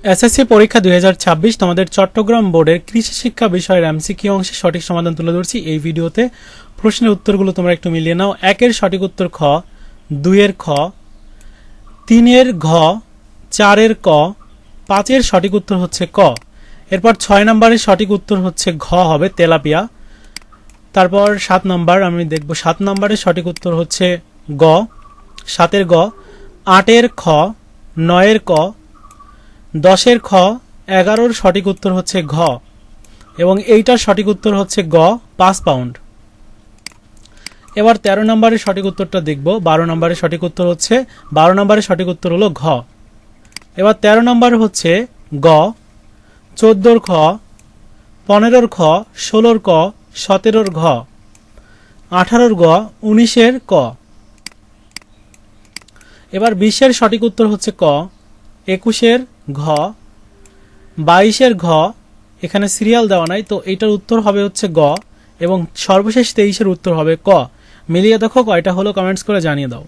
SSC পরীক্ষা 2026 তোমাদের চট্টগ্রাম বোর্ডের কৃষি শিক্ষা বিষয়ের এমসিকিউ অংশে সঠিক সমাধান তুলে ধরছি এই ভিডিওতে। প্রশ্নের উত্তরগুলো তোমরা একটু মিলিয়ে নাও। 1 এর সঠিক উত্তর খ, 2 এর খ, 3 এর ঘ, 4 এর ক, 5 এর সঠিক উত্তর হচ্ছে ক। এরপর 6 নম্বরের সঠিক উত্তর হচ্ছে ঘ হবে তেলাপিয়া। তারপর 7 নম্বর আমি দেখব, 7 নম্বরের সঠিক উত্তর হচ্ছে গ, 7 এর গ, 8 এর খ, 9 এর ক, 10 এর খ, 11 সঠিক উত্তর হচ্ছে ঘ এবং এইটার সঠিক উত্তর হচ্ছে গ 5 পাউন্ড। এবার 13 নম্বরের সঠিক উত্তরটা দেখব। 12 নম্বরের সঠিক উত্তর হচ্ছে 12 নম্বরের সঠিক উত্তর হলো ঘ। এবার 13 নম্বর হচ্ছে গ, 14 খ, 15 খ, 16 ক, 17 ঘ, 18 গ, 19 ক। এবার 20 সঠিক উত্তর হচ্ছে ক, 21 ঘ, 22 ঘ, এখানে সিরিয়াল দেওয়া নাই তো এটার উত্তর হবে হচ্ছে গ এবং সর্বশেষ 23 উত্তর হবে ক। মিলিয়ে দেখো কয়টা হলো কমেন্টস করে জানিয়ে দাও।